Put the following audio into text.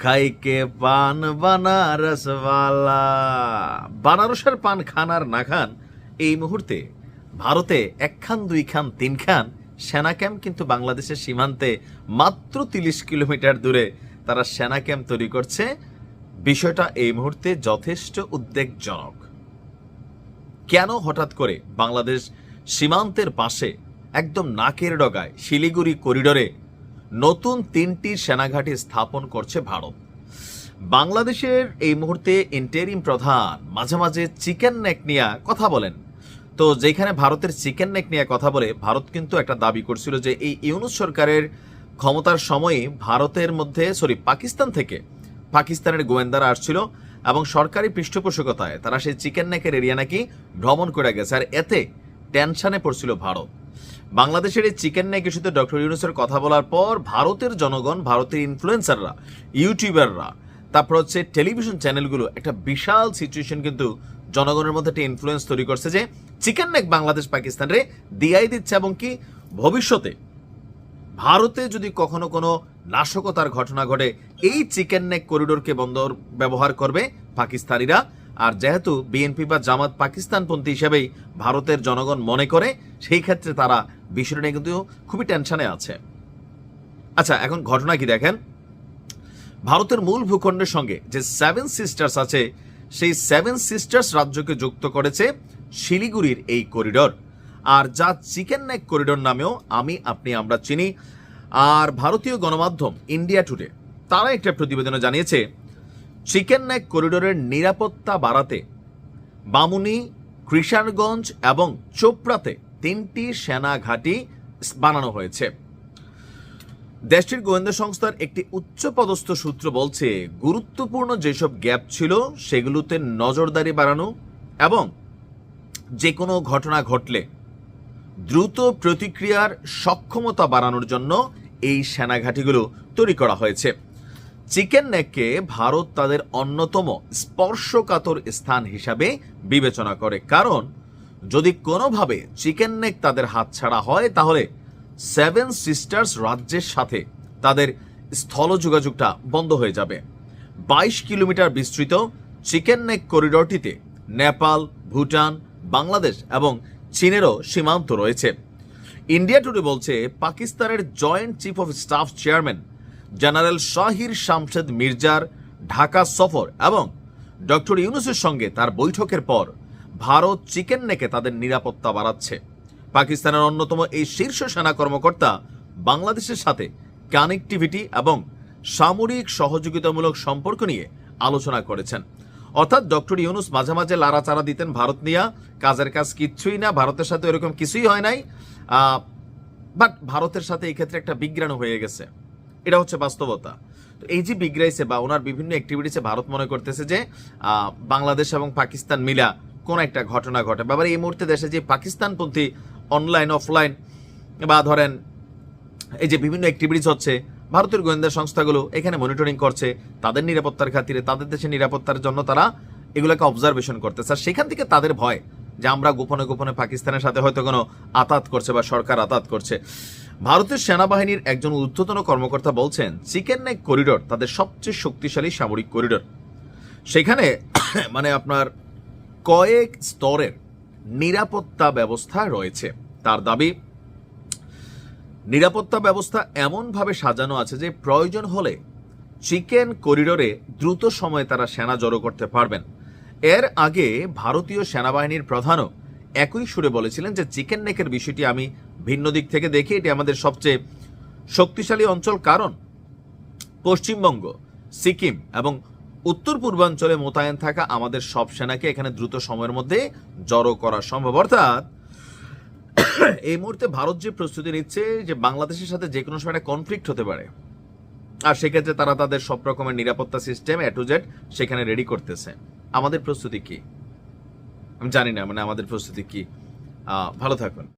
খাইকে পান বানারস ওয়ালা। বানারসের পান খান আর না খান, এই মুহূর্তে ভারতে একখান দুইখান তিনখান সেনা ক্যাম্প কিন্তু বাংলাদেশের সীমান্তে মাত্র 30 কিলোমিটার দূরে তারা সেনা ক্যাম্প তৈরি করছে। বিষয়টা এই মুহূর্তে যথেষ্ট উদ্বেগজনক। কেন হঠাৎ করে বাংলাদেশ সীমান্তের পাশে একদম নাকের ডগায় শিলিগুড়ি করিডোরে নতুন 3টি সেনাঘাঁটি স্থাপন করছে ভারত? বাংলাদেশের এই মুহূর্তে ইন্টারিম প্রধান মাঝে মাঝে চিকেন নেক নিয়ে কথা বলেন। তো যেখানে ভারতের চিকেন নেক নিয়ে কথা বলে, ভারত কিন্তু একটা দাবি করছিল যে এই ইউনূস সরকারের ক্ষমতার সময়ে ভারতের মধ্যে পাকিস্তান থেকে পাকিস্তানের গোয়েন্দারা আসছিল এবং সরকারি পৃষ্ঠপোষকতায় তারা সেই চিকেন নেকের এরিয়া নাকি ভ্রমণ করে গেছে, আর এতে টেনশনে পড়ছিল ভারত। বাংলাদেশের এই চিকেন নেক ইস্যুতে ডক্টর ইউনূসের কথা বলার পর ভারতের জনগণ, ভারতের ইনফ্লুয়েন্সাররা, ইউটিউবাররা, তারপর হচ্ছে টেলিভিশন চ্যানেলগুলো একটা বিশাল সিচুয়েশন কিন্তু জনগণের মধ্যে একটা ইনফ্লুয়েন্স তৈরি করছে যে চিকেন নেক বাংলাদেশ পাকিস্তানরে দিয়াই দিচ্ছে, এবং কি ভবিষ্যতে ভারতে যদি কখনো কোনো নাশকতার ঘটনা ঘটে এই চিকেন নেক করিডোরকে বন্দর ব্যবহার করবে পাকিস্তানিরা। আর যেহেতু বিএনপি বা জামাত পাকিস্তানপন্থী হিসেবেই ভারতের জনগণ মনে করে, সেই ক্ষেত্রে তারা বিষয়টা নিয়ে কিন্তু খুবই টেনশনে আছে। আচ্ছা, এখন ঘটনা কি দেখেন, ভারতের মূল ভূখণ্ডের সঙ্গে যে 7 সিস্টার্স আছে, সেই 7 সিস্টার্স রাজ্যকে যুক্ত করেছে শিলিগুড়ির এই করিডোর, আর যা চিকেন নেক করিডোর নামেও আমরা চিনি। আর ভারতীয় গণমাধ্যম ইন্ডিয়া টুডে তারা একটা প্রতিবেদনে জানিয়েছে চিকেন নেক করিডোরের নিরাপত্তা বাড়াতে বামুনি, কৃষাণগঞ্জ এবং চোপড়াতে 3টি সেনা ঘাঁটি বানানো হয়েছে। দেশটির গোয়েন্দা সংস্থার একটি উচ্চপদস্থ সূত্র বলছে, গুরুত্বপূর্ণ যেসব গ্যাপ ছিল সেগুলোতে নজরদারি বাড়ানো এবং যে কোনো ঘটনা ঘটলে দ্রুত প্রতিক্রিয়ার সক্ষমতা বাড়ানোর জন্য এই সেনাঘাঁটিগুলো তৈরি করা হয়েছে। চিকেন নেককে ভারত তাদের অন্যতম স্পর্শকাতর স্থান হিসাবে বিবেচনা করে, কারণ যদি কোনোভাবে চিকেন নেক তাদের হাতছাড়া হয় তাহলে 7 সিস্টার্স রাজ্যের সাথে তাদের স্থল যোগাযোগটা বন্ধ হয়ে যাবে। 22 কিলোমিটার বিস্তৃত চিকেন নেক করিডোরটিতে নেপাল, ভুটান, বাংলাদেশ এবং চীনেরও সীমান্ত রয়েছে। ইন্ডিয়া টুডে বলছে, পাকিস্তানের joint chief of staff chairman general Shahir Shamshad মির্জার ঢাকা সফর এবং ডক্টর ইউনূসের সঙ্গে তার বৈঠকের পর ভারত চিকেন নেকে তাদের নিরাপত্তা বাড়াচ্ছে। পাকিস্তানের অন্যতম এই শীর্ষ সেনা কর্মকর্তা বাংলাদেশের সাথে কানেক্টিভিটি এবং সামরিক সহযোগিতামূলক সম্পর্ক নিয়ে আলোচনা করেছেন। অর্থাৎ ডক্টর ইউনূস মাঝে মাঝে লাড়াচাড়া দিতেন ভারত নিয়ে, কাজের কাজ কিচ্ছুই না, ভারতের সাথে এরকম কিছুই হয় নাই, বাট ভারতের সাথে এই ক্ষেত্রে একটা বিজ্ঞানও হয়ে গেছে। এটা হচ্ছে বাস্তবতা। তো এই যে বিগ্রাইছে বা ওনার বিভিন্ন অ্যাক্টিভিটিসে ভারত মনে করতেছে যে বাংলাদেশ এবং পাকিস্তান মিলা কোন একটা ঘটনা ঘটে। বাবার এই মুহূর্তে দেশে যে পাকিস্তানপন্থী অনলাইন অফলাইন বা ধরেন এই যে বিভিন্ন অ্যাক্টিভিটিস হচ্ছে, ভারতের গোয়েন্দা সংস্থাগুলো এখানে মনিটরিং করছে তাদের নিরাপত্তার খাতিরে, তাদের দেশের নিরাপত্তার জন্য তারা এগুলোকে অবজারভেশন করতেছে। আর সেখান থেকে তাদের ভয় যে আমরা গোপনে গোপনে পাকিস্তানের সাথে হয়তো কোনো আতাত করছে বা সরকার আতাত করছে। ভারতের সেনাবাহিনীর একজন ঊর্ধ্বতন কর্মকর্তা বলছেন, চিকেন নেক করিডোর তাদের সবচেয়ে শক্তিশালী সামরিক করিডোর। সেখানে মানে আপনার কয়েক স্তরের নিরাপত্তা ব্যবস্থা রয়েছে। তার দাবি, নিরাপত্তা ব্যবস্থা এমনভাবে সাজানো আছে যে প্রয়োজন হলে চিকেন করিডোরে দ্রুত সময়ে তারা সেনা জড়ো করতে পারবেন। এর আগে ভারতীয় সেনাবাহিনীর প্রধানও একই সুরে বলেছিলেন যে চিকেন নেকের বিষয়টি আমি ভিন্ন দিক থেকে দেখি, এটি আমাদের সবচেয়ে শক্তিশালী অঞ্চল, কারণ পশ্চিমবঙ্গ, সিকিম এবং উত্তর পূর্বাঞ্চলে মোতায়েন থাকা আমাদের সব সেনাকে এখানে দ্রুত সময়ের মধ্যে জড়ো করা সম্ভব। অর্থাৎ এই মুহূর্তে ভারত যে প্রস্তুতি নিচ্ছে যে বাংলাদেশের সাথে যে কোনো সময় একটা কনফ্লিক্ট হতে পারে, আর সেক্ষেত্রে তারা তাদের সব রকমের নিরাপত্তা সিস্টেম A to Z সেখানে রেডি করতেছে। আমাদের প্রস্তুতি কি আমি জানি না, মানে আমাদের প্রস্তুতি কি। ভালো থাকুন।